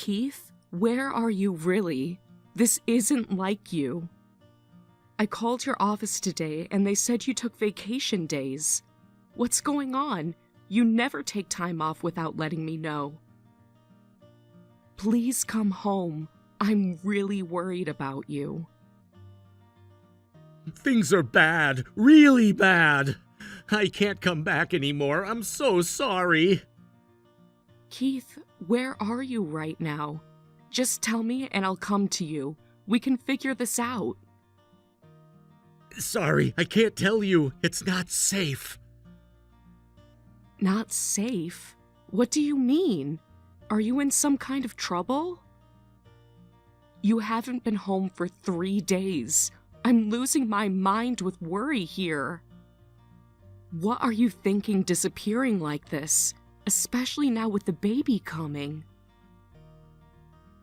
Keith, where are you really? This isn't like you. I called your office today and they said you took vacation days. What's going on? You never take time off without letting me know. Please come home. I'm really worried about you. Things are bad, really bad. I can't come back anymore. I'm so sorry. Keith, where are you right now? Just tell me and I'll come to you. We can figure this out. Sorry, I can't tell you. It's not safe. Not safe? What do you mean? Are you in some kind of trouble? You haven't been home for 3 days. I'm losing my mind with worry here. What are you thinking disappearing like this, especially now with the baby coming?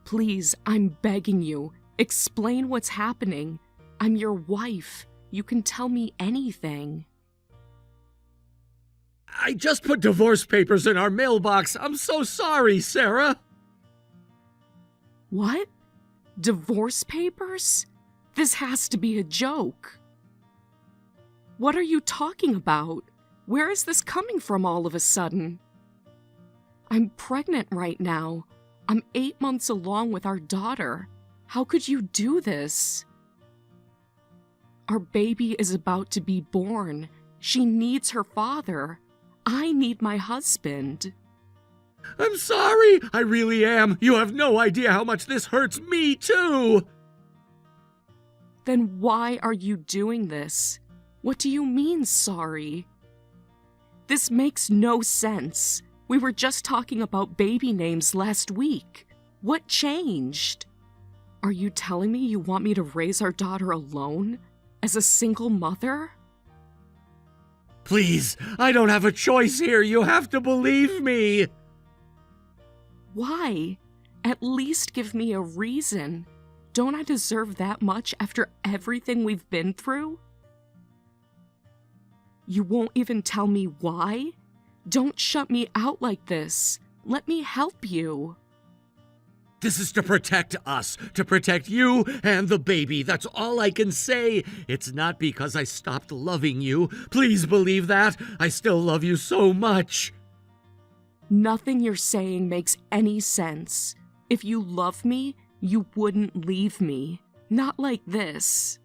Please, I'm begging you, explain what's happening. I'm your wife. You can tell me anything. I just put divorce papers in our mailbox. I'm so sorry, Sarah. What? Divorce papers? This has to be a joke. What are you talking about? Where is this coming from all of a sudden? I'm pregnant right now. I'm 8 months along with our daughter. How could you do this? Our baby is about to be born. She needs her father. I need my husband. I'm sorry. I really am. You have no idea how much this hurts me, too. Then why are you doing this? What do you mean, sorry? This makes no sense. We were just talking about baby names last week. What changed? Are you telling me you want me to raise our daughter alone? As a single mother? Please, I don't have a choice here. You have to believe me. Why? At least give me a reason. Don't I deserve that much after everything we've been through? You won't even tell me why? Don't shut me out like this. Let me help you. This is to protect us, to protect you and the baby. That's all I can say. It's not because I stopped loving you. Please believe that. I still love you so much. Nothing you're saying makes any sense. If you love me, you wouldn't leave me. Not like this.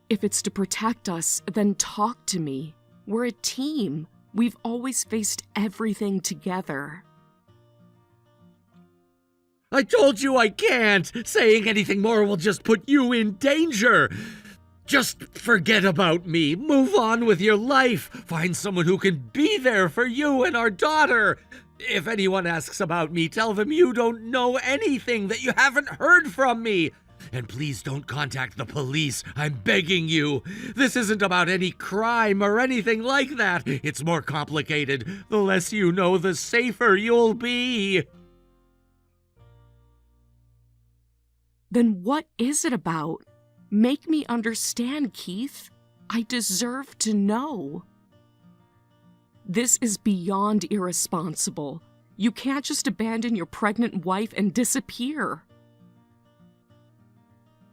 If it's to protect us, then talk to me. We're a team. We've always faced everything together. I told you I can't. Saying anything more will just put you in danger. Just forget about me. Move on with your life. Find someone who can be there for you and our daughter. If anyone asks about me, tell them you don't know anything, that you haven't heard from me. And please don't contact the police. I'm begging you. This isn't about any crime or anything like that. It's more complicated. The less you know, the safer you'll be. Then what is it about? Make me understand, Keith. I deserve to know. This is beyond irresponsible. You can't just abandon your pregnant wife and disappear.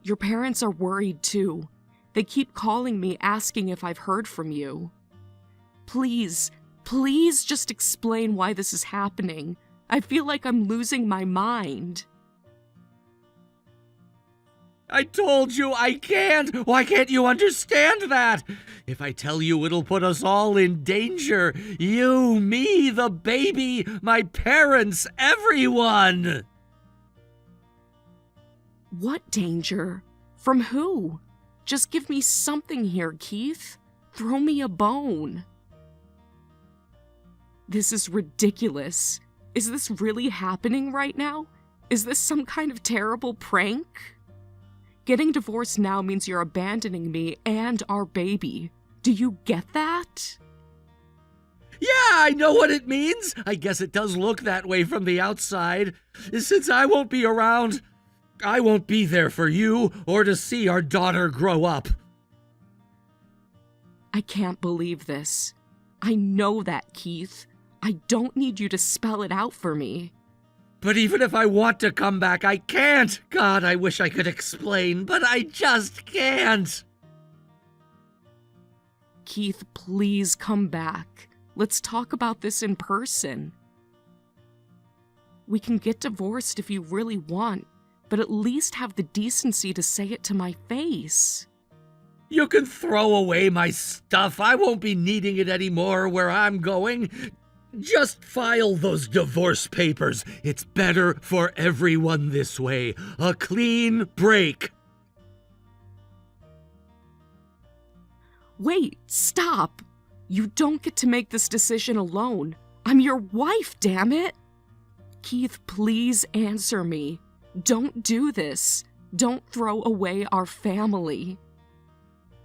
Your parents are worried too. They keep calling me asking if I've heard from you. Please, please just explain why this is happening. I feel like I'm losing my mind. I told you I can't. Why can't you understand that? If I tell you, it'll put us all in danger. You, me, the baby, my parents, everyone. What danger? From who? Just give me something here, Keith. Throw me a bone. This is ridiculous. Is this really happening right now? Is this some kind of terrible prank? Getting divorced now means you're abandoning me and our baby. Do you get that? Yeah, I know what it means. I guess it does look that way from the outside. Since I won't be around, I won't be there for you or to see our daughter grow up. I can't believe this. I know that, Keith. I don't need you to spell it out for me. But even if I want to come back, I can't. God, I wish I could explain, but I just can't. Keith, please come back. Let's talk about this in person. We can get divorced if you really want, but at least have the decency to say it to my face. You can throw away my stuff. I won't be needing it anymore where I'm going. Just file those divorce papers. It's better for everyone this way. A clean break. Wait, stop! You don't get to make this decision alone. I'm your wife, damn it! Keith, please answer me. Don't do this. Don't throw away our family.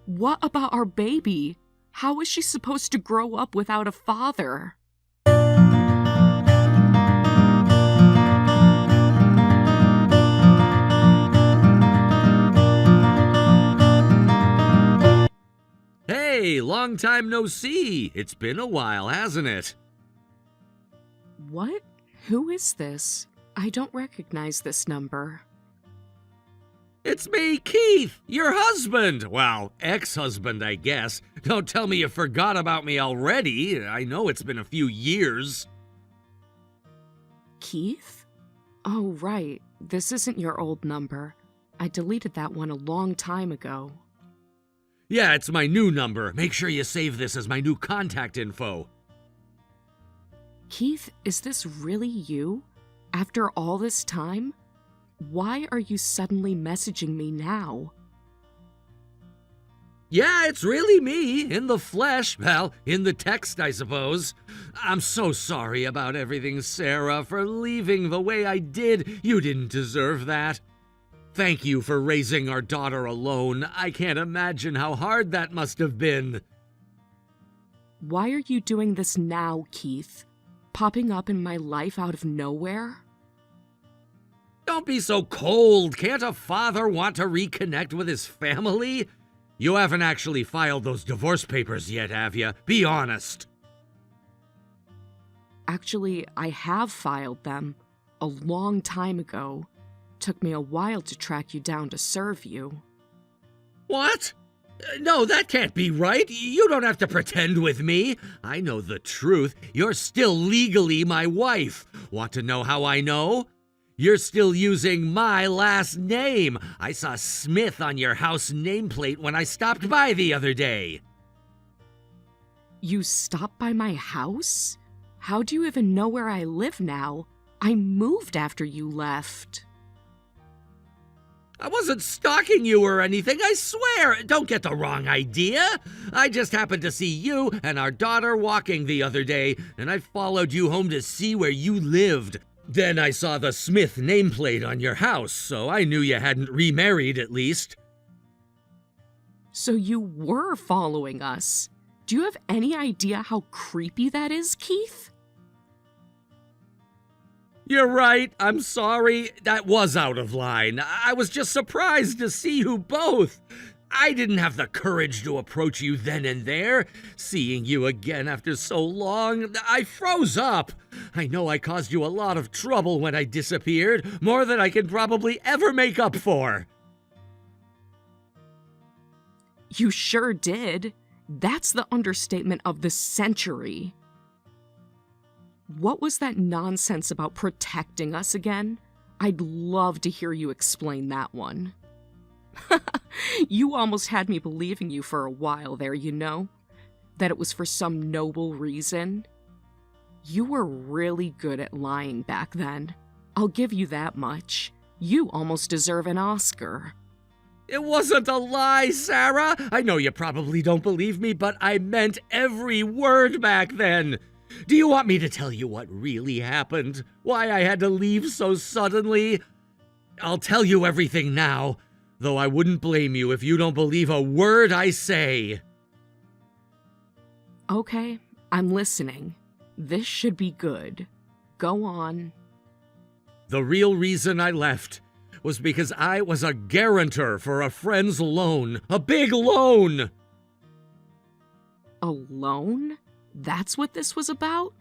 What about our baby? How is she supposed to grow up without a father? Hey, long time no see. It's been a while, hasn't it? What? Who is this? I don't recognize this number. It's me, Keith, your husband. Well, ex-husband, I guess. Don't tell me you forgot about me already. I know it's been a few years. Keith? Oh, right. This isn't your old number. I deleted that one a long time ago. Yeah, it's my new number. Make sure you save this as my new contact info. Keith, is this really you? After all this time? Why are you suddenly messaging me now? Yeah, it's really me, in the flesh. Well, in the text, I suppose. I'm so sorry about everything, Sarah, for leaving the way I did. You didn't deserve that. Thank you for raising our daughter alone. I can't imagine how hard that must have been. Why are you doing this now, Keith? Popping up in my life out of nowhere? Don't be so cold. Can't a father want to reconnect with his family? You haven't actually filed those divorce papers yet, have you? Be honest. Actually, I have filed them. A long time ago. Took me a while to track you down to serve you. What? No, that can't be right. You don't have to pretend with me. I know the truth. You're still legally my wife. Want to know how I know? You're still using my last name. I saw Smith on your house nameplate when I stopped by the other day. You stopped by my house? How do you even know where I live now? I moved after you left. I wasn't stalking you or anything, I swear. Don't get the wrong idea. I just happened to see you and our daughter walking the other day, and I followed you home to see where you lived. Then I saw the Smith nameplate on your house, so I knew you hadn't remarried at least. So you were following us. Do you have any idea how creepy that is, Keith? You're right, I'm sorry. That was out of line. I was just surprised to see you both. I didn't have the courage to approach you then and there. Seeing you again after so long, I froze up. I know I caused you a lot of trouble when I disappeared, more than I can probably ever make up for. You sure did. That's the understatement of the century. What was that nonsense about protecting us again? I'd love to hear you explain that one. You almost had me believing you for a while there, you know? That it was for some noble reason. You were really good at lying back then. I'll give you that much. You almost deserve an Oscar. It wasn't a lie, Sarah. I know you probably don't believe me, but I meant every word back then. Do you want me to tell you what really happened? Why I had to leave so suddenly? I'll tell you everything now, though I wouldn't blame you if you don't believe a word I say. Okay, I'm listening. This should be good. Go on. The real reason I left was because I was a guarantor for a friend's loan. A big loan! A loan? That's what this was about?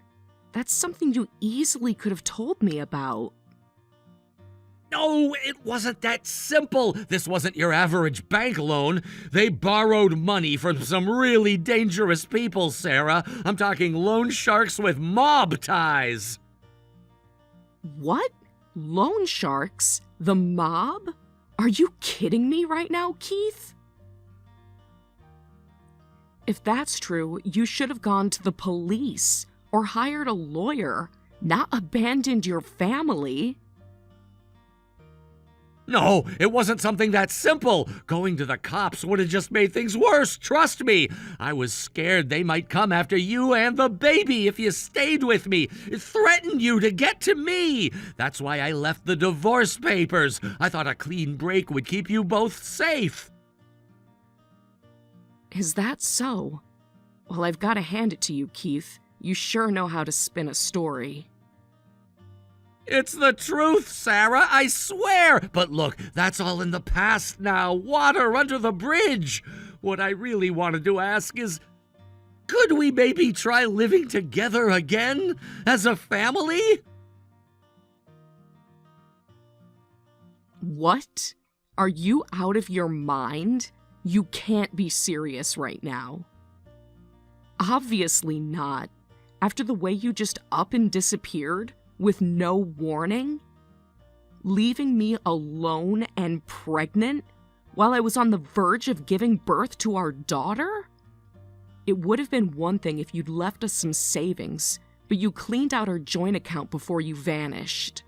That's something you easily could have told me about. No, it wasn't that simple. This wasn't your average bank loan. They borrowed money from some really dangerous people, Sarah. I'm talking loan sharks with mob ties. What? Loan sharks? The mob? Are you kidding me right now, Keith? If that's true, you should have gone to the police or hired a lawyer, not abandoned your family. No, it wasn't something that simple. Going to the cops would have just made things worse, trust me. I was scared they might come after you and the baby if you stayed with me. It threatened you to get to me. That's why I left the divorce papers. I thought a clean break would keep you both safe. Is that so? Well, I've got to hand it to you, Keith. You sure know how to spin a story. It's the truth, Sarah, I swear. But look, that's all in the past now. Water under the bridge. What I really wanted to ask is, could we maybe try living together again as a family? What? Are you out of your mind? You can't be serious right now. Obviously not. After the way you just up and disappeared, with no warning? Leaving me alone and pregnant while I was on the verge of giving birth to our daughter? It would have been one thing if you'd left us some savings, but you cleaned out our joint account before you vanished.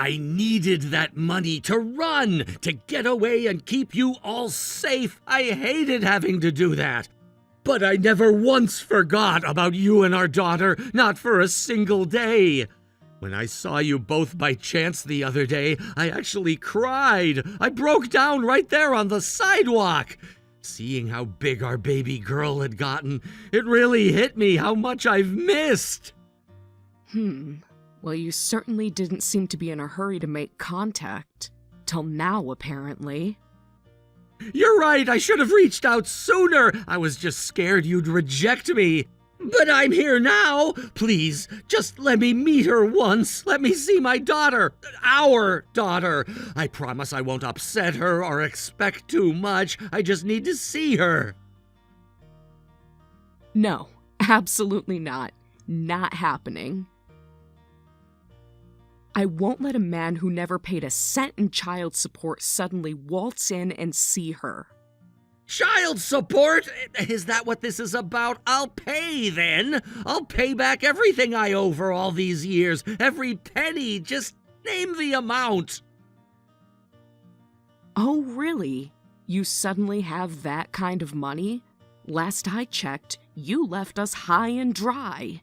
I needed that money to run, to get away and keep you all safe. I hated having to do that. But I never once forgot about you and our daughter, not for a single day. When I saw you both by chance the other day, I actually cried. I broke down right there on the sidewalk. Seeing how big our baby girl had gotten, it really hit me how much I've missed. Well, you certainly didn't seem to be in a hurry to make contact. Till now, apparently. You're right, I should have reached out sooner. I was just scared you'd reject me. But I'm here now. Please, just let me meet her once. Let me see my daughter. Our daughter. I promise I won't upset her or expect too much. I just need to see her. No, absolutely not. Not happening. I won't let a man who never paid a cent in child support suddenly waltz in and see her. Child support? Is that what this is about? I'll pay then. I'll pay back everything I owe for all these years. Every penny. Just name the amount. Oh, really? You suddenly have that kind of money? Last I checked, you left us high and dry.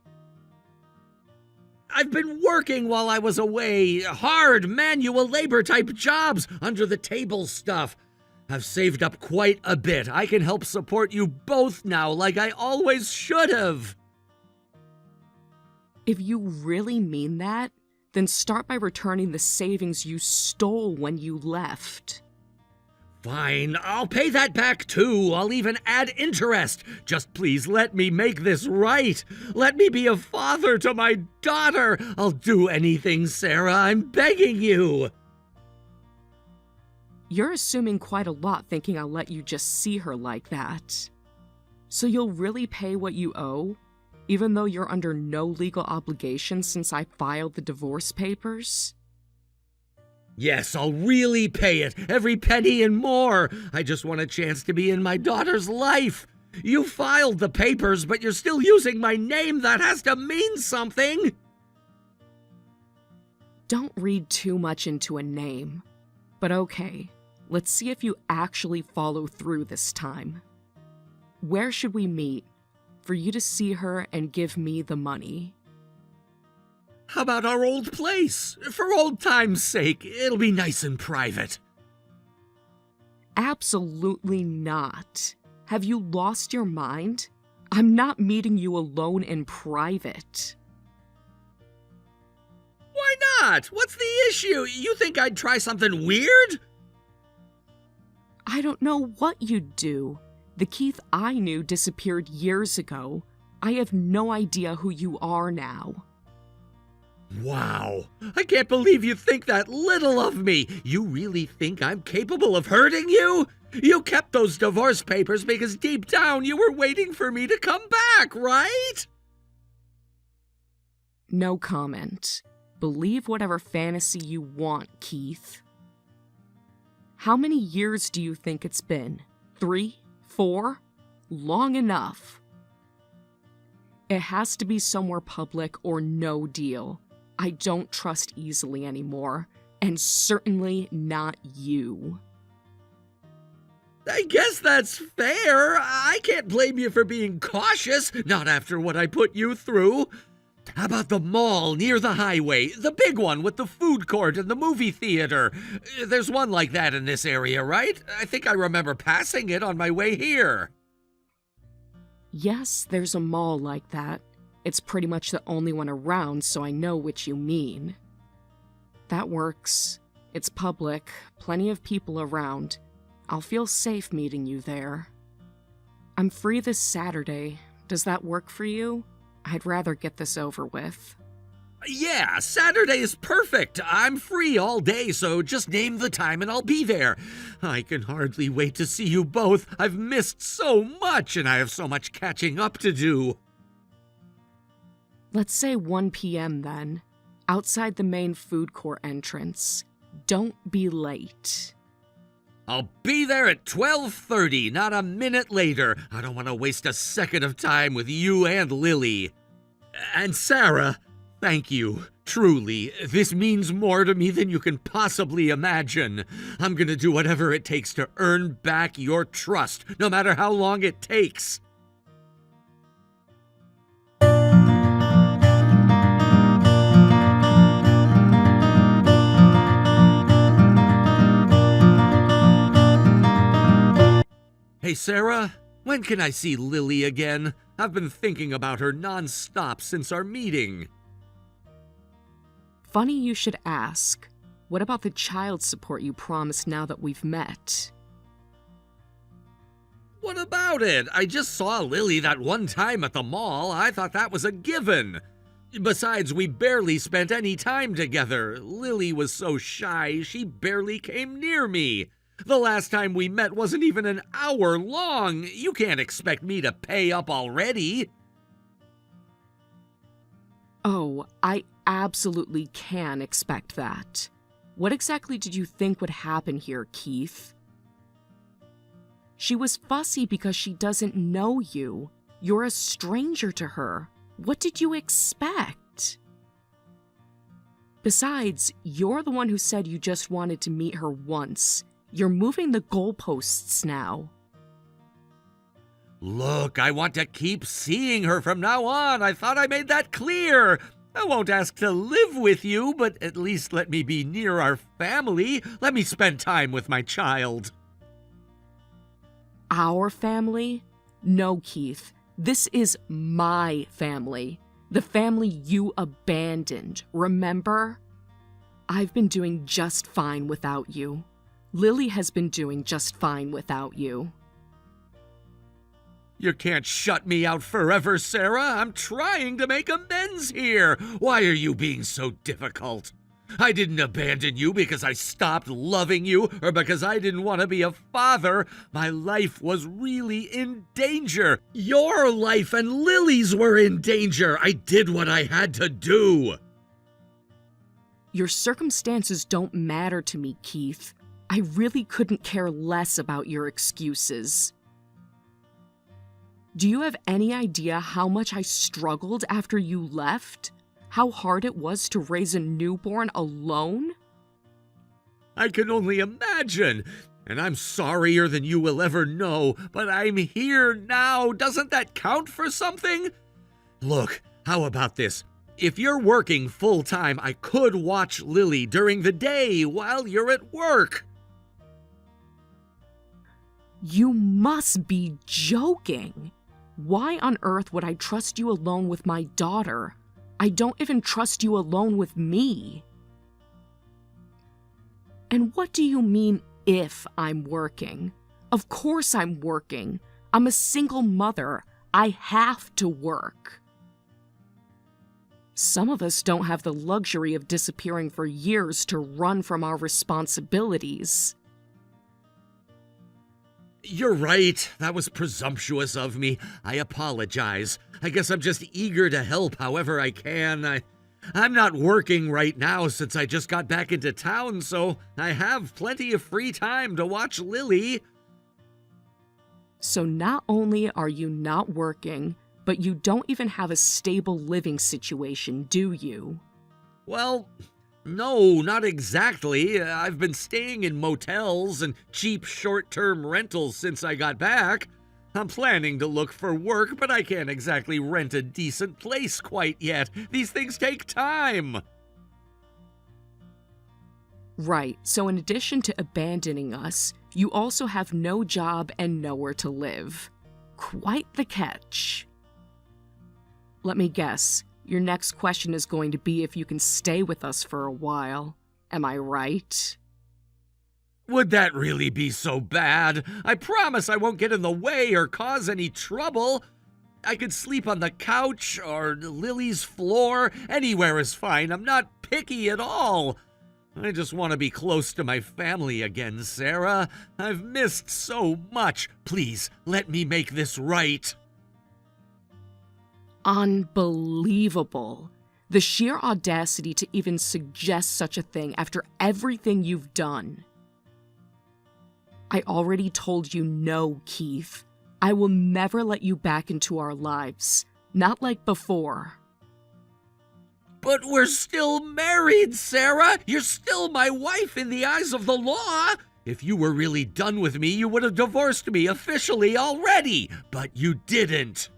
I've been working while I was away. Hard manual labor type jobs, under the table stuff. I've saved up quite a bit. I can help support you both now like I always should have. If you really mean that, then start by returning the savings you stole when you left. Fine, I'll pay that back too. I'll even add interest. Just please let me make this right. Let me be a father to my daughter. I'll do anything, Sarah. I'm begging you. You're assuming quite a lot thinking I'll let you just see her like that. So you'll really pay what you owe, even though you're under no legal obligation since I filed the divorce papers? Yes, I'll really pay it, every penny and more. I just want a chance to be in my daughter's life. You filed the papers, but you're still using my name. That has to mean something. Don't read too much into a name. But okay, let's see if you actually follow through this time. Where should we meet for you to see her and give me the money? How about our old place? For old time's sake, it'll be nice and private. Absolutely not. Have you lost your mind? I'm not meeting you alone in private. Why not? What's the issue? You think I'd try something weird? I don't know what you'd do. The Keith I knew disappeared years ago. I have no idea who you are now. Wow, I can't believe you think that little of me. You really think I'm capable of hurting you? You kept those divorce papers because deep down you were waiting for me to come back, right? No comment. Believe whatever fantasy you want, Keith. How many years do you think it's been? 3? 4? Long enough. It has to be somewhere public or no deal. I don't trust easily anymore, and certainly not you. I guess that's fair. I can't blame you for being cautious, not after what I put you through. How about the mall near the highway? The big one with the food court and the movie theater. There's one like that in this area, right? I think I remember passing it on my way here. Yes, there's a mall like that. It's pretty much the only one around, so I know which you mean. That works. It's public, plenty of people around. I'll feel safe meeting you there. I'm free this Saturday. Does that work for you? I'd rather get this over with. Yeah, Saturday is perfect. I'm free all day, so just name the time and I'll be there. I can hardly wait to see you both. I've missed so much and I have so much catching up to do. Let's say 1 p.m. then, outside the main food court entrance. Don't be late. I'll be there at 12:30, not a minute later. I don't want to waste a second of time with you and Lily. And Sarah, thank you. Truly, this means more to me than you can possibly imagine. I'm gonna do whatever it takes to earn back your trust, no matter how long it takes. Hey, Sarah, when can I see Lily again? I've been thinking about her non-stop since our meeting. Funny you should ask. What about the child support you promised now that we've met? What about it? I just saw Lily that one time at the mall. I thought that was a given. Besides, we barely spent any time together. Lily was so shy, she barely came near me. The last time we met wasn't even an hour long. You can't expect me to pay up already. Oh, I absolutely can expect that. What exactly did you think would happen here, Keith? She was fussy because she doesn't know you. You're a stranger to her. What did you expect? Besides, you're the one who said you just wanted to meet her once. You're moving the goalposts now. Look, I want to keep seeing her from now on. I thought I made that clear. I won't ask to live with you, but at least let me be near our family. Let me spend time with my child. Our family? No, Keith. This is my family. The family you abandoned, remember? I've been doing just fine without you. Lily has been doing just fine without you. You can't shut me out forever, Sarah. I'm trying to make amends here. Why are you being so difficult? I didn't abandon you because I stopped loving you or because I didn't want to be a father. My life was really in danger. Your life and Lily's were in danger. I did what I had to do. Your circumstances don't matter to me, Keith. I really couldn't care less about your excuses. Do you have any idea how much I struggled after you left? How hard it was to raise a newborn alone? I can only imagine. And I'm sorrier than you will ever know, but I'm here now. Doesn't that count for something? Look, how about this? If you're working full-time, I could watch Lily during the day while you're at work. You must be joking. Why on earth would I trust you alone with my daughter? I don't even trust you alone with me. And what do you mean, if I'm working? Of course I'm working. I'm a single mother. I have to work. Some of us don't have the luxury of disappearing for years to run from our responsibilities. You're right. That was presumptuous of me. I apologize. I guess I'm just eager to help however I can. I'm not working right now since I just got back into town, so I have plenty of free time to watch Lily. So not only are you not working, but you don't even have a stable living situation, do you? Well, no, not exactly. I've been staying in motels and cheap short-term rentals since I got back. I'm planning to look for work, but I can't exactly rent a decent place quite yet. These things take time. Right, so in addition to abandoning us, you also have no job and nowhere to live. Quite the catch. Let me guess, your next question is going to be if you can stay with us for a while. Am I right? Would that really be so bad? I promise I won't get in the way or cause any trouble. I could sleep on the couch or Lily's floor. Anywhere is fine. I'm not picky at all. I just want to be close to my family again, Sarah. I've missed so much. Please, let me make this right. Unbelievable. The sheer audacity to even suggest such a thing after everything you've done. I already told you no, Keith. I will never let you back into our lives. Not like before. But we're still married, Sarah. You're still my wife in the eyes of the law. If you were really done with me, you would have divorced me officially already. But you didn't.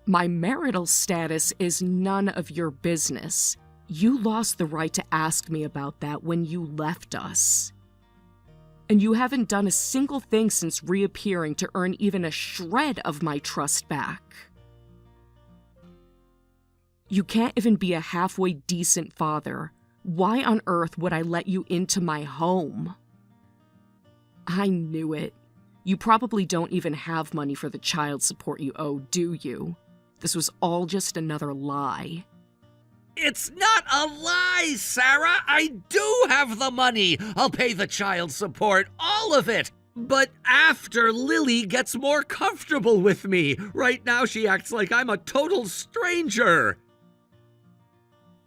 My marital status is none of your business. You lost the right to ask me about that when you left us. And you haven't done a single thing since reappearing to earn even a shred of my trust back. You can't even be a halfway decent father. Why on earth would I let you into my home? I knew it. You probably don't even have money for the child support you owe, do you? This was all just another lie. It's not a lie, Sarah. I do have the money. I'll pay the child support, all of it. But after Lily gets more comfortable with me. Right now she acts like I'm a total stranger.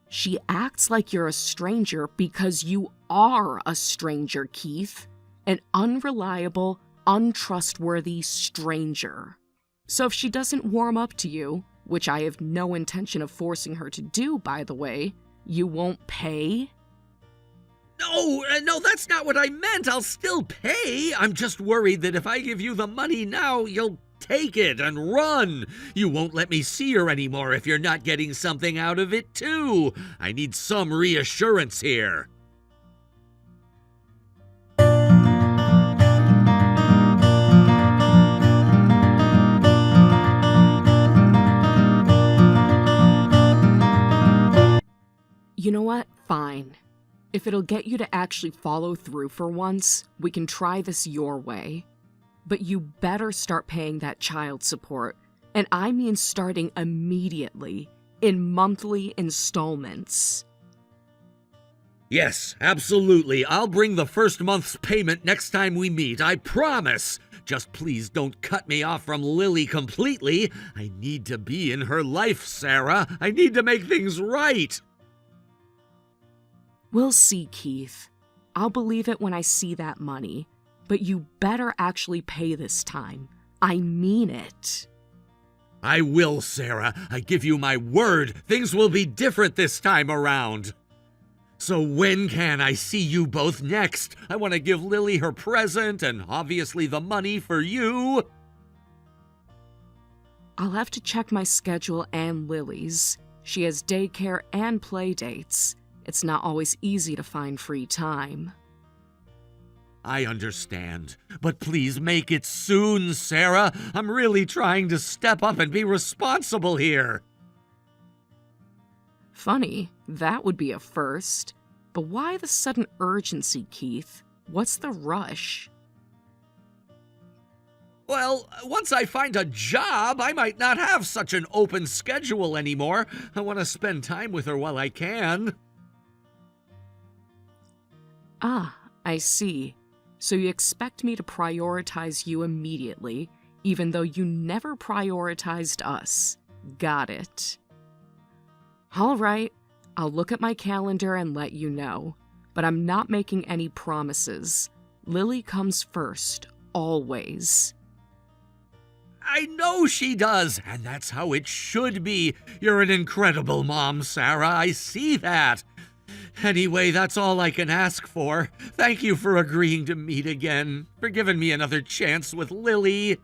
She acts like you're a stranger because you are a stranger, Keith. An unreliable, untrustworthy stranger. So if she doesn't warm up to you, which I have no intention of forcing her to do, by the way, you won't pay? No, that's not what I meant. I'll still pay. I'm just worried that if I give you the money now, you'll take it and run. You won't let me see her anymore if you're not getting something out of it, too. I need some reassurance here. You know what? Fine. If it'll get you to actually follow through for once, we can try this your way. But you better start paying that child support. And I mean starting immediately, in monthly installments. Yes, absolutely. I'll bring the first month's payment next time we meet, I promise. Just please don't cut me off from Lily completely. I need to be in her life, Sarah. I need to make things right. We'll see, Keith. I'll believe it when I see that money. But you better actually pay this time. I mean it. I will, Sarah. I give you my word. Things will be different this time around. So when can I see you both next? I want to give Lily her present and obviously the money for you. I'll have to check my schedule and Lily's. She has daycare and play dates. It's not always easy to find free time. I understand, but please make it soon, Sarah. I'm really trying to step up and be responsible here. Funny, that would be a first. But why the sudden urgency, Keith? What's the rush? Well, once I find a job, I might not have such an open schedule anymore. I want to spend time with her while I can. Ah, I see. So you expect me to prioritize you immediately, even though you never prioritized us. Got it. All right, I'll look at my calendar and let you know. But I'm not making any promises. Lily comes first, always. I know she does, and that's how it should be. You're an incredible mom, Sarah. I see that. Anyway, that's all I can ask for. Thank you for agreeing to meet again, for giving me another chance with Lily.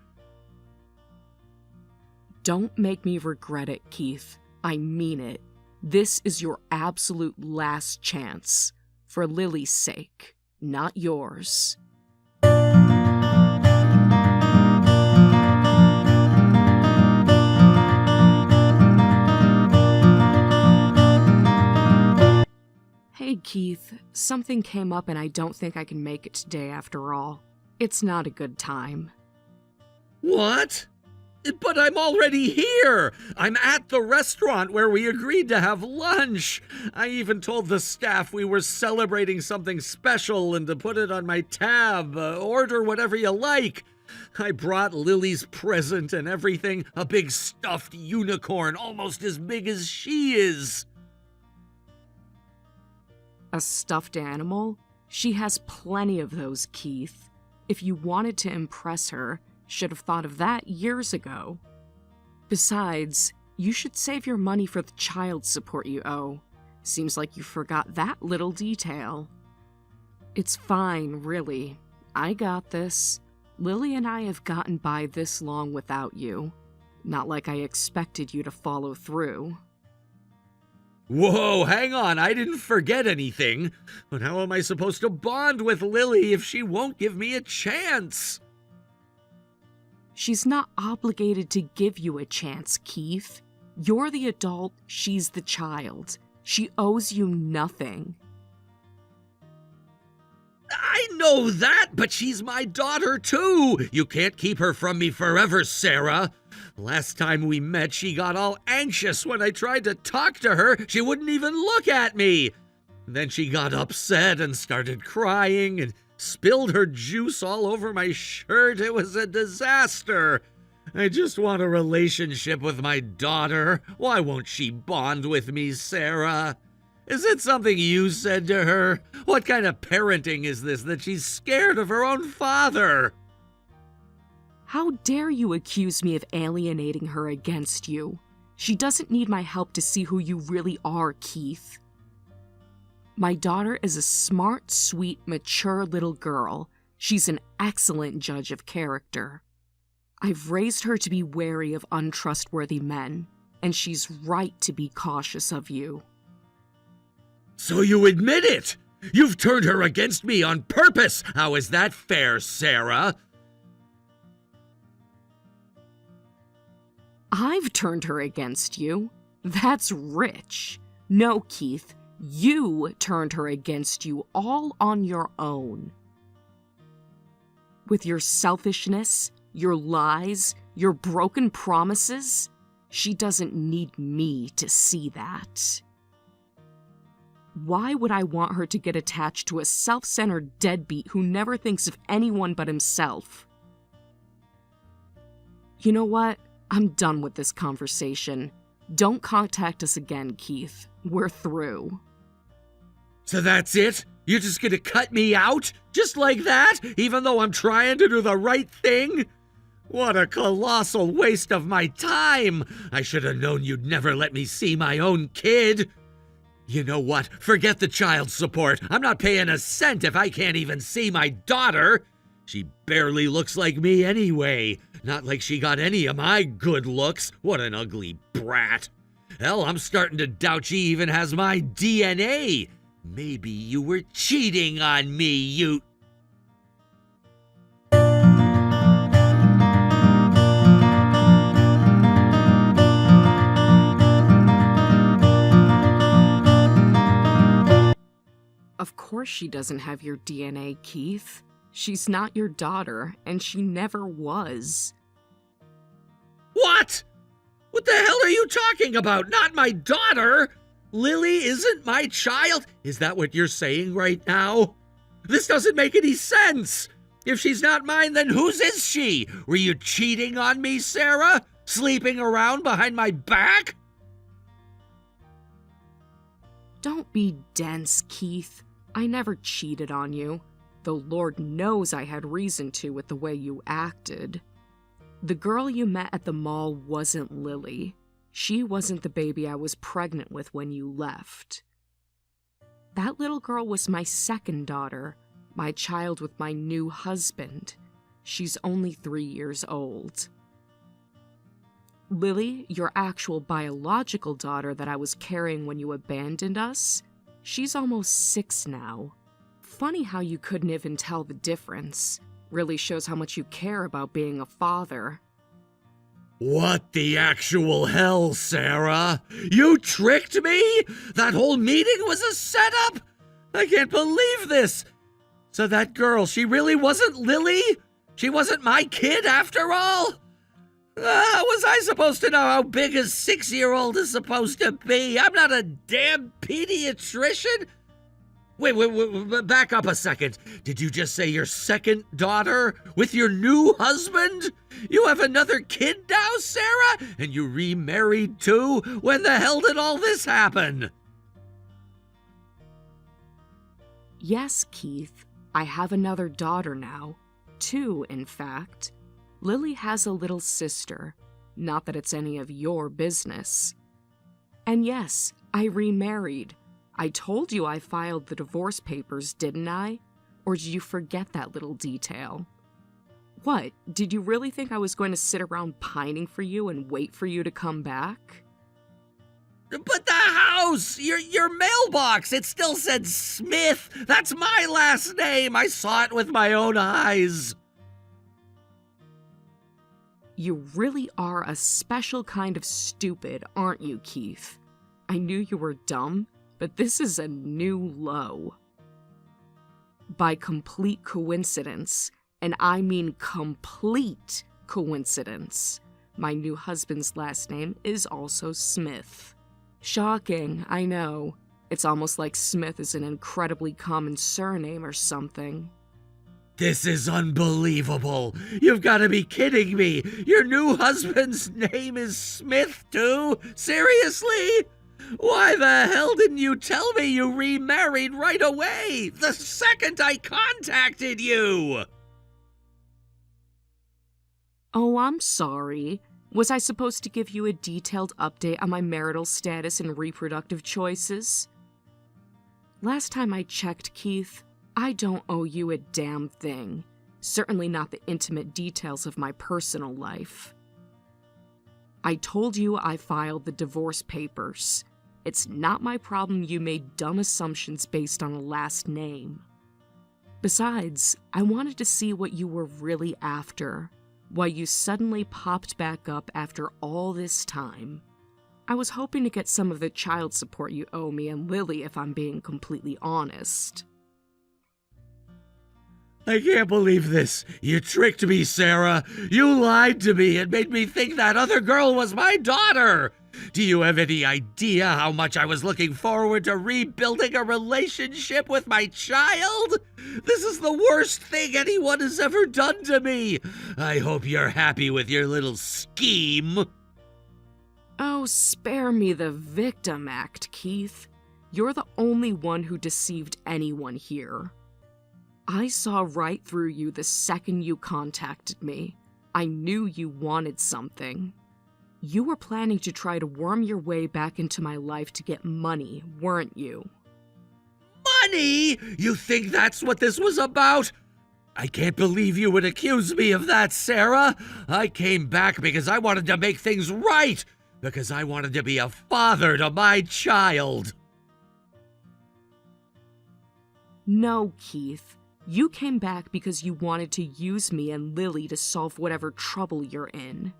Don't make me regret it, Keith. I mean it. This is your absolute last chance. For Lily's sake, not yours. Hey Keith, something came up and I don't think I can make it today after all. It's not a good time. What? But I'm already here! I'm at the restaurant where we agreed to have lunch! I even told the staff we were celebrating something special and to put it on my tab. Order whatever you like. I brought Lily's present and everything, a big stuffed unicorn almost as big as she is. A stuffed animal? She has plenty of those, Keith. If you wanted to impress her, should have thought of that years ago. Besides, you should save your money for the child support you owe. Seems like you forgot that little detail. It's fine, really. I got this. Lily and I have gotten by this long without you. Not like I expected you to follow through. Whoa, hang on, I didn't forget anything. But how am I supposed to bond with Lily if she won't give me a chance? She's not obligated to give you a chance, Keith. You're the adult, she's the child. She owes you nothing. I know that, but she's my daughter too. You can't keep her from me forever, Sarah. Last time we met, she got all anxious when I tried to talk to her. She wouldn't even look at me. Then she got upset and started crying and spilled her juice all over my shirt. It was a disaster. I just want a relationship with my daughter. Why won't she bond with me, Sarah? Is it something you said to her? What kind of parenting is this that she's scared of her own father? How dare you accuse me of alienating her against you? She doesn't need my help to see who you really are, Keith. My daughter is a smart, sweet, mature little girl. She's an excellent judge of character. I've raised her to be wary of untrustworthy men, and she's right to be cautious of you. So you admit it? You've turned her against me on purpose. How is that fair, Sarah? I've turned her against you. That's rich. No, Keith, you turned her against you all on your own. With your selfishness, your lies, your broken promises, she doesn't need me to see that. Why would I want her to get attached to a self-centered deadbeat who never thinks of anyone but himself? You know what? I'm done with this conversation. Don't contact us again, Keith. We're through. So that's it? You're just gonna cut me out? Just like that? Even though I'm trying to do the right thing? What a colossal waste of my time! I should have known you'd never let me see my own kid. You know what? Forget the child support. I'm not paying a cent if I can't even see my daughter. She barely looks like me anyway. Not like she got any of my good looks. What an ugly brat. Hell, I'm starting to doubt she even has my DNA. Maybe you were cheating on me, you... Of course course she doesn't have your DNA, Keith. She's not your daughter, and she never was. What? What the hell are you talking about? Not my daughter! Lily isn't my child? Is that what you're saying right now? This doesn't make any sense! If she's not mine, then whose is she? Were you cheating on me, Sarah? Sleeping around behind my back? Don't be dense, Keith. I never cheated on you, though Lord knows I had reason to with the way you acted. The girl you met at the mall wasn't Lily. She wasn't the baby I was pregnant with when you left. That little girl was my second daughter, my child with my new husband. She's only 3 years old. Lily, your actual biological daughter that I was carrying when you abandoned us, she's almost 6 now. Funny how you couldn't even tell the difference. Really shows how much you care about being a father. What the actual hell, Sarah? You tricked me? That whole meeting was a setup? I can't believe this. So that girl, she really wasn't Lily? She wasn't my kid after all? How was I supposed to know how big a 6-year-old is supposed to be? I'm not a damn pediatrician. Wait, back up a second. Did you just say your second daughter with your new husband? You have another kid now, Sarah? And you remarried too? When the hell did all this happen? Yes, Keith. I have another daughter now. 2, in fact. Lily has a little sister. Not that it's any of your business. And yes, I remarried. I told you I filed the divorce papers, didn't I? Or did you forget that little detail? What, did you really think I was going to sit around pining for you and wait for you to come back? But the house! Your mailbox! It still said Smith! That's my last name! I saw it with my own eyes! You really are a special kind of stupid, aren't you, Keith? I knew you were dumb, but this is a new low. By complete coincidence, and I mean complete coincidence, my new husband's last name is also Smith. Shocking, I know. It's almost like Smith is an incredibly common surname or something. This is unbelievable. You've got to be kidding me. Your new husband's name is Smith, too? Seriously? Why the hell didn't you tell me you remarried right away, the second I contacted you? Oh, I'm sorry. Was I supposed to give you a detailed update on my marital status and reproductive choices? Last time I checked, Keith, I don't owe you a damn thing. Certainly not the intimate details of my personal life. I told you I filed the divorce papers. It's not my problem you made dumb assumptions based on a last name. Besides, I wanted to see what you were really after, why you suddenly popped back up after all this time. I was hoping to get some of the child support you owe me and Lily, if I'm being completely honest. I can't believe this. You tricked me, Sarah. You lied to me and made me think that other girl was my daughter. Do you have any idea how much I was looking forward to rebuilding a relationship with my child? This is the worst thing anyone has ever done to me. I hope you're happy with your little scheme. Oh, spare me the victim act, Keith. You're the only one who deceived anyone here. I saw right through you the second you contacted me. I knew you wanted something. You were planning to try to worm your way back into my life to get money, weren't you? Money? You think that's what this was about? I can't believe you would accuse me of that, Sarah. I came back because I wanted to make things right, because I wanted to be a father to my child. No, Keith. You came back because you wanted to use me and Lily to solve whatever trouble you're in.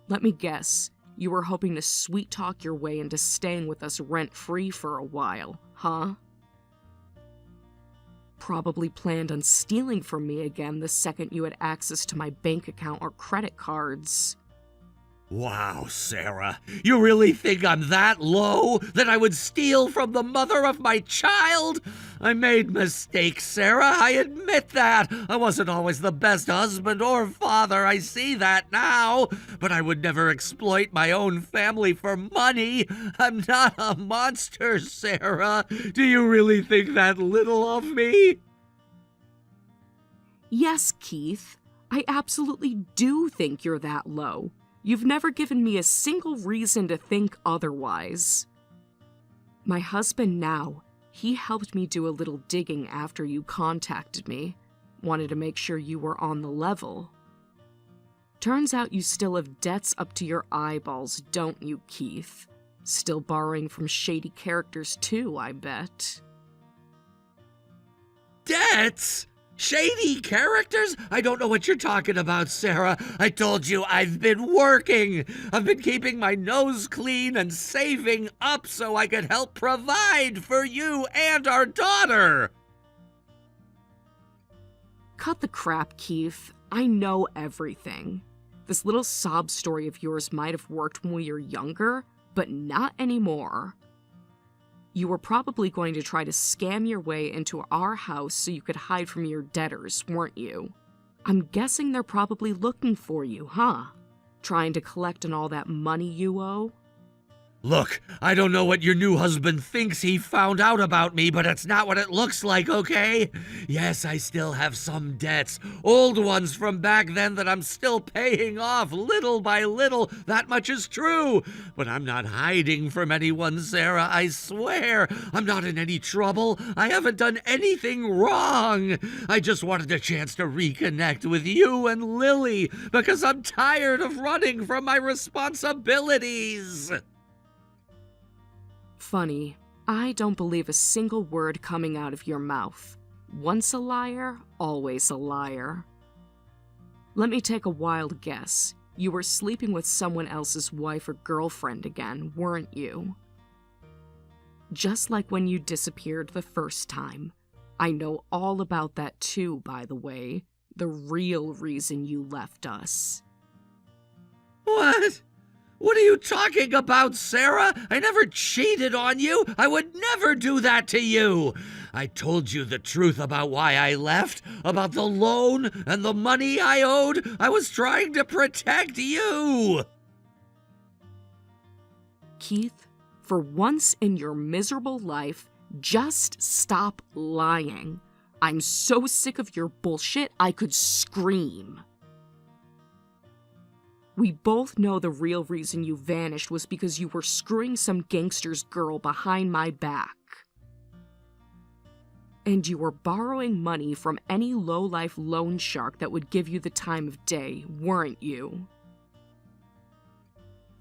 Let me guess, you were hoping to sweet-talk your way into staying with us rent-free for a while, huh? Probably planned on stealing from me again the second you had access to my bank account or credit cards. Wow, Sarah, you really think I'm that low that I would steal from the mother of my child? I made mistakes, Sarah, I admit that. I wasn't always the best husband or father, I see that now. But I would never exploit my own family for money. I'm not a monster, Sarah. Do you really think that little of me? Yes, Keith, I absolutely do think you're that low. You've never given me a single reason to think otherwise. My husband now, he helped me do a little digging after you contacted me. Wanted to make sure you were on the level. Turns out you still have debts up to your eyeballs, don't you, Keith? Still borrowing from shady characters too, I bet. Debts? Shady characters? I don't know what you're talking about, Sarah. I told you I've been working. I've been keeping my nose clean and saving up so I could help provide for you and our daughter. Cut the crap, Keith. I know everything. This little sob story of yours might have worked when we were younger, but not anymore. You were probably going to try to scam your way into our house so you could hide from your debtors, weren't you? I'm guessing they're probably looking for you, huh? Trying to collect on all that money you owe? Look, I don't know what your new husband thinks he found out about me, but it's not what it looks like, okay? Yes, I still have some debts, old ones from back then that I'm still paying off little by little. That much is true. But I'm not hiding from anyone, Sarah, I swear. I'm not in any trouble. I haven't done anything wrong. I just wanted a chance to reconnect with you and Lily because I'm tired of running from my responsibilities. Funny, I don't believe a single word coming out of your mouth. Once a liar, always a liar. Let me take a wild guess. You were sleeping with someone else's wife or girlfriend again, weren't you? Just like when you disappeared the first time. I know all about that too, by the way. The real reason you left us. What? What are you talking about, Sarah? I never cheated on you. I would never do that to you. I told you the truth about why I left, about the loan and the money I owed. I was trying to protect you. Keith, for once in your miserable life, just stop lying. I'm so sick of your bullshit, I could scream. We both know the real reason you vanished was because you were screwing some gangster's girl behind my back. And you were borrowing money from any low-life loan shark that would give you the time of day, weren't you?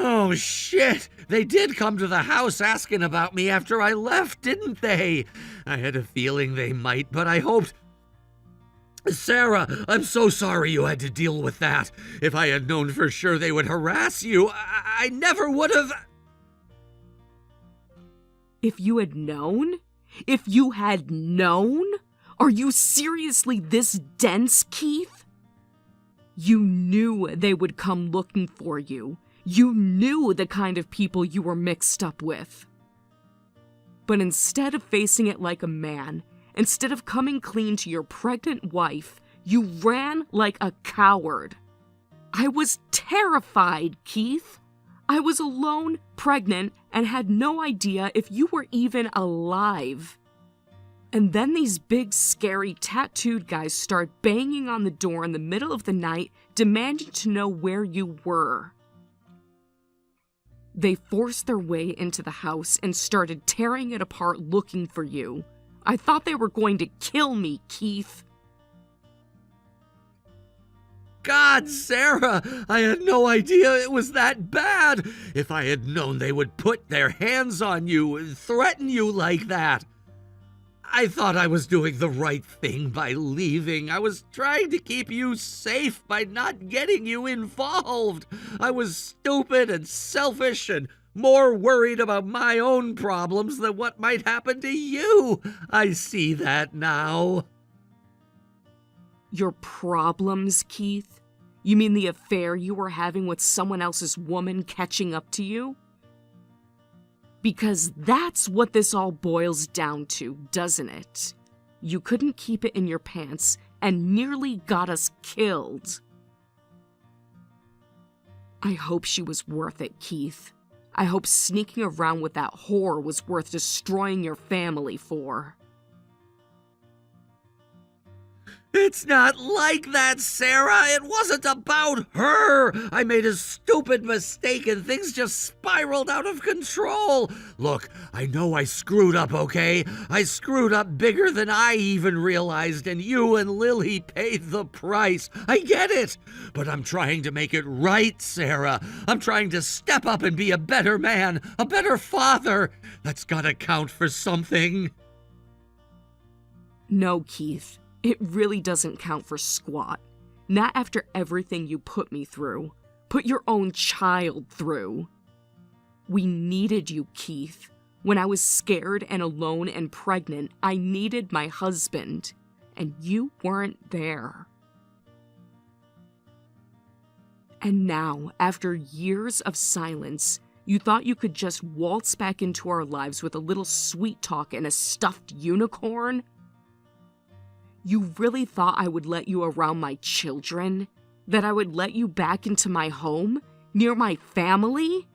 Oh, shit! They did come to the house asking about me after I left, didn't they? I had a feeling they might, but I hoped... Sarah, I'm so sorry you had to deal with that. If I had known for sure they would harass you, I never would have... If you had known? If you had known? Are you seriously this dense, Keith? You knew they would come looking for you. You knew the kind of people you were mixed up with. But instead of facing it like a man, instead of coming clean to your pregnant wife, you ran like a coward. I was terrified, Keith. I was alone, pregnant, and had no idea if you were even alive. And then these big, scary, tattooed guys start banging on the door in the middle of the night, demanding to know where you were. They forced their way into the house and started tearing it apart looking for you. I thought they were going to kill me, Keith. God, Sarah, I had no idea it was that bad. If I had known they would put their hands on you and threaten you like that. I thought I was doing the right thing by leaving. I was trying to keep you safe by not getting you involved. I was stupid and selfish and More worried about my own problems than what might happen to you. I see that now. Your problems, Keith? You mean the affair you were having with someone else's woman catching up to you? Because that's what this all boils down to, doesn't it? You couldn't keep it in your pants and nearly got us killed. I hope she was worth it, Keith. I hope sneaking around with that whore was worth destroying your family for. It's not like that, Sarah. It wasn't about her. I made a stupid mistake and things just spiraled out of control. Look, I know I screwed up, okay? I screwed up bigger than I even realized, and you and Lily paid the price. I get it. But I'm trying to make it right, Sarah. I'm trying to step up and be a better man, a better father. That's gotta count for something. No, Keith. It really doesn't count for squat. Not after everything you put me through. Put your own child through. We needed you, Keith. When I was scared and alone and pregnant, I needed my husband. And you weren't there. And now, after years of silence, you thought you could just waltz back into our lives with a little sweet talk and a stuffed unicorn? You really thought I would let you around my children? That I would let you back into my home? Near my family?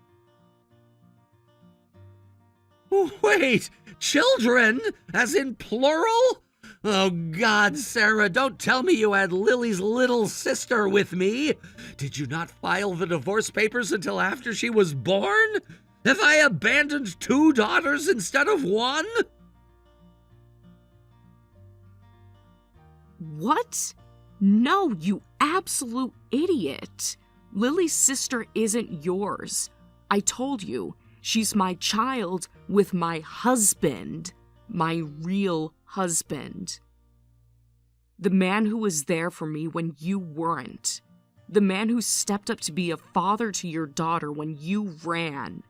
Wait, children? As in plural? Oh God, Sarah, don't tell me you had Lily's little sister with me. Did you not file the divorce papers until after she was born? Have I abandoned 2 daughters instead of 1? What? No, you absolute idiot. Lily's sister isn't yours. I told you, she's my child with my husband. My real husband. The man who was there for me when you weren't. The man who stepped up to be a father to your daughter when you ran.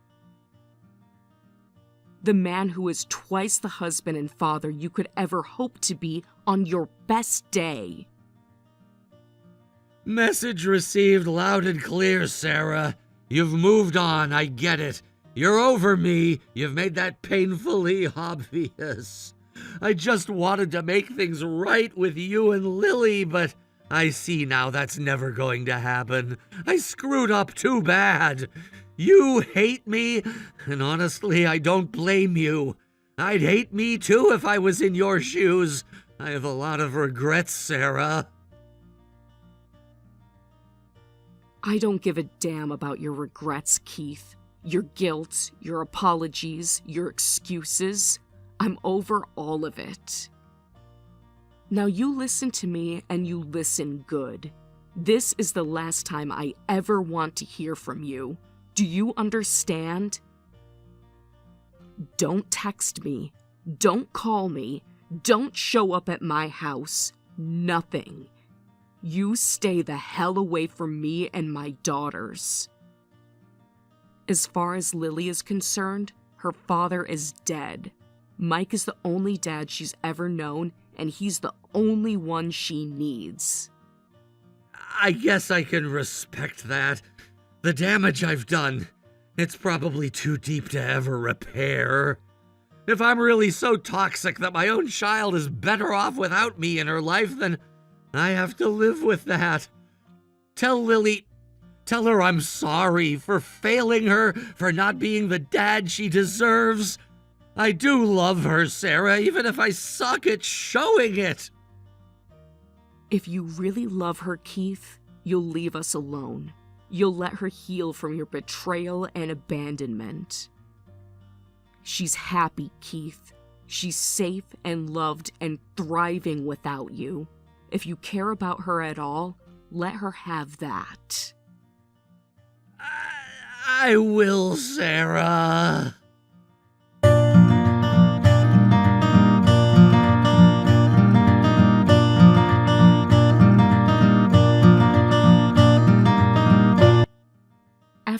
The man who is twice the husband and father you could ever hope to be on your best day. Message received loud and clear, Sarah. You've moved on, I get it. You're over me. You've made that painfully obvious. I just wanted to make things right with you and Lily, but I see now that's never going to happen. I screwed up too bad. You hate me, and honestly, I don't blame you. I'd hate me too if I was in your shoes. I have a lot of regrets, Sarah. I don't give a damn about your regrets, Keith. Your guilt, your apologies, your excuses. I'm over all of it. Now you listen to me and you listen good. This is the last time I ever want to hear from you. Do you understand? Don't text me. Don't call me. Don't show up at my house. Nothing. You stay the hell away from me and my daughters. As far as Lily is concerned, her father is dead. Mike is the only dad she's ever known, and he's the only one she needs. I guess I can respect that. The damage I've done, it's probably too deep to ever repair. If I'm really so toxic that my own child is better off without me in her life, then I have to live with that. Tell her I'm sorry for failing her, for not being the dad she deserves. I do love her, Sarah, even if I suck at showing it. If you really love her, Keith, you'll leave us alone. You'll let her heal from your betrayal and abandonment. She's happy, Keith. She's safe and loved and thriving without you. If you care about her at all, let her have that. I will, Sarah.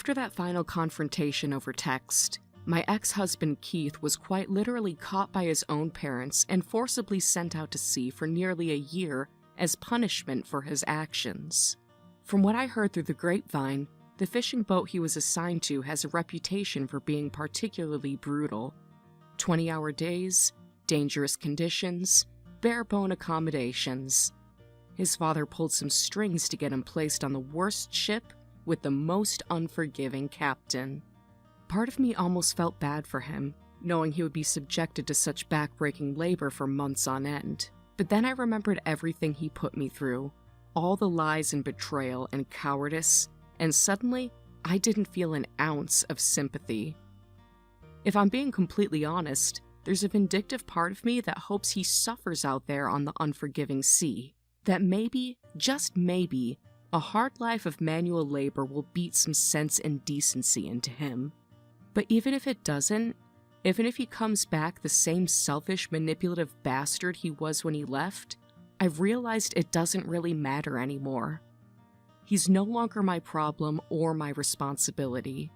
After that final confrontation over text, my ex-husband Keith was quite literally caught by his own parents and forcibly sent out to sea for nearly a year as punishment for his actions. From what I heard through the grapevine, the fishing boat he was assigned to has a reputation for being particularly brutal. 20-hour days, dangerous conditions, bare-bone accommodations. His father pulled some strings to get him placed on the worst ship with the most unforgiving captain. Part of me almost felt bad for him, knowing he would be subjected to such backbreaking labor for months on end. But then I remembered everything he put me through, all the lies and betrayal and cowardice, and suddenly, I didn't feel an ounce of sympathy. If I'm being completely honest, there's a vindictive part of me that hopes he suffers out there on the unforgiving sea. That maybe, just maybe, a hard life of manual labor will beat some sense and decency into him. But even if it doesn't, even if he comes back the same selfish, manipulative bastard he was when he left, I've realized it doesn't really matter anymore. He's no longer my problem or my responsibility.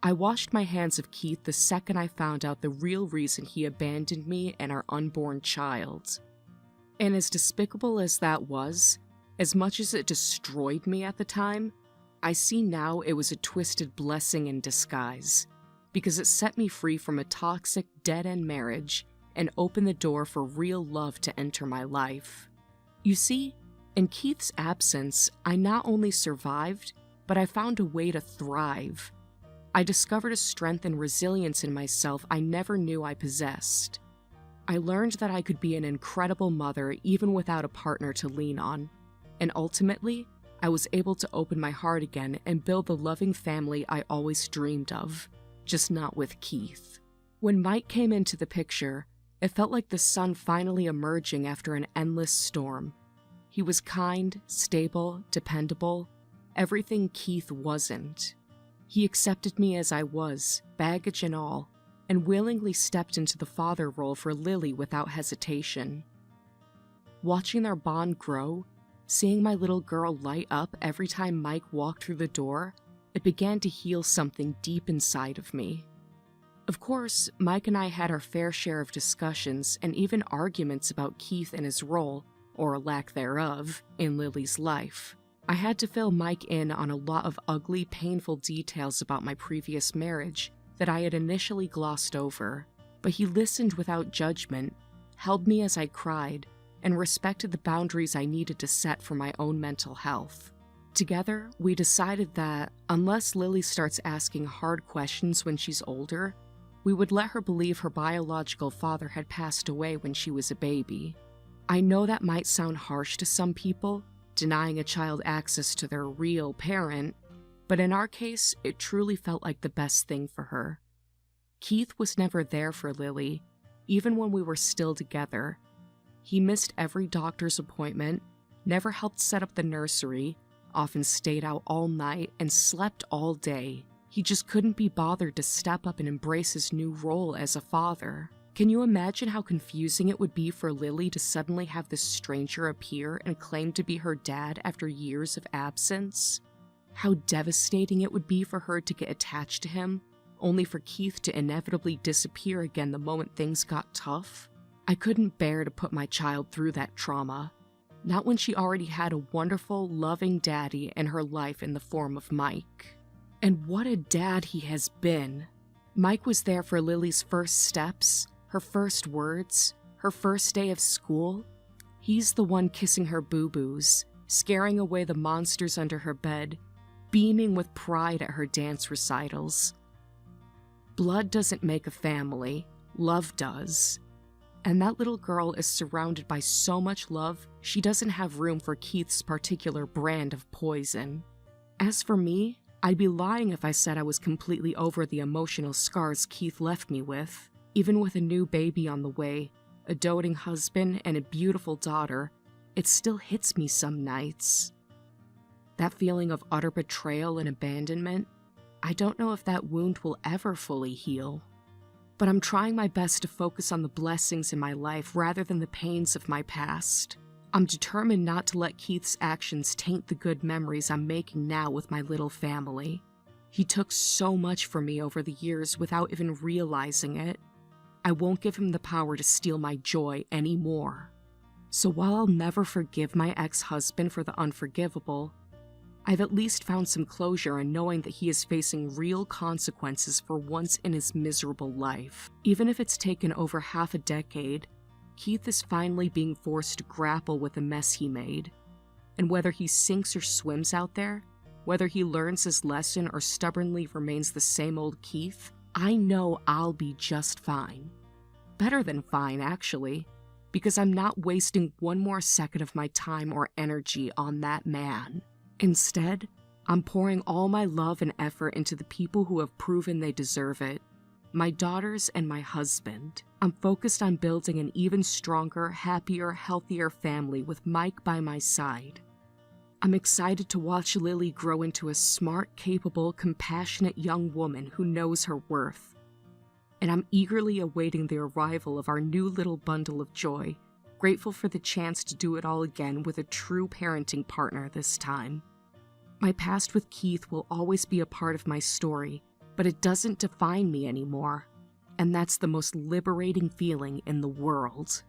I washed my hands of Keith the second I found out the real reason he abandoned me and our unborn child. And as despicable as that was, as much as it destroyed me at the time, I see now it was a twisted blessing in disguise, because it set me free from a toxic, dead-end marriage and opened the door for real love to enter my life. You see, in Keith's absence, I not only survived, but I found a way to thrive. I discovered a strength and resilience in myself I never knew I possessed. I learned that I could be an incredible mother even without a partner to lean on, and ultimately, I was able to open my heart again and build the loving family I always dreamed of, just not with Keith. When Mike came into the picture, it felt like the sun finally emerging after an endless storm. He was kind, stable, dependable, everything Keith wasn't. He accepted me as I was, baggage and all, and willingly stepped into the father role for Lily without hesitation. Watching their bond grow, seeing my little girl light up every time Mike walked through the door, it began to heal something deep inside of me. Of course, Mike and I had our fair share of discussions and even arguments about Keith and his role, or lack thereof, in Lily's life. I had to fill Mike in on a lot of ugly, painful details about my previous marriage that I had initially glossed over, but he listened without judgment, held me as I cried, and respected the boundaries I needed to set for my own mental health. Together, we decided that, unless Lily starts asking hard questions when she's older, we would let her believe her biological father had passed away when she was a baby. I know that might sound harsh to some people, denying a child access to their real parent, but in our case, it truly felt like the best thing for her. Keith was never there for Lily, even when we were still together. He missed every doctor's appointment, never helped set up the nursery, often stayed out all night, and slept all day. He just couldn't be bothered to step up and embrace his new role as a father. Can you imagine how confusing it would be for Lily to suddenly have this stranger appear and claim to be her dad after years of absence? How devastating it would be for her to get attached to him, only for Keith to inevitably disappear again the moment things got tough? I couldn't bear to put my child through that trauma, not when she already had a wonderful, loving daddy in her life in the form of Mike. And what a dad he has been. Mike was there for Lily's first steps, her first words, her first day of school. He's the one kissing her boo-boos, scaring away the monsters under her bed, beaming with pride at her dance recitals. Blood doesn't make a family, love does. And that little girl is surrounded by so much love, she doesn't have room for Keith's particular brand of poison. As for me, I'd be lying if I said I was completely over the emotional scars Keith left me with. Even with a new baby on the way, a doting husband, and a beautiful daughter, it still hits me some nights. That feeling of utter betrayal and abandonment, I don't know if that wound will ever fully heal. But I'm trying my best to focus on the blessings in my life rather than the pains of my past. I'm determined not to let Keith's actions taint the good memories I'm making now with my little family. He took so much from me over the years without even realizing it. I won't give him the power to steal my joy anymore. So while I'll never forgive my ex-husband for the unforgivable, I've at least found some closure in knowing that he is facing real consequences for once in his miserable life. Even if it's taken over half a decade, Keith is finally being forced to grapple with the mess he made. And whether he sinks or swims out there, whether he learns his lesson or stubbornly remains the same old Keith, I know I'll be just fine. Better than fine, actually, because I'm not wasting one more second of my time or energy on that man. Instead, I'm pouring all my love and effort into the people who have proven they deserve it. My daughters and my husband. I'm focused on building an even stronger, happier, healthier family with Mike by my side. I'm excited to watch Lily grow into a smart, capable, compassionate young woman who knows her worth. And I'm eagerly awaiting the arrival of our new little bundle of joy, grateful for the chance to do it all again with a true parenting partner this time. My past with Keith will always be a part of my story, but it doesn't define me anymore, and that's the most liberating feeling in the world.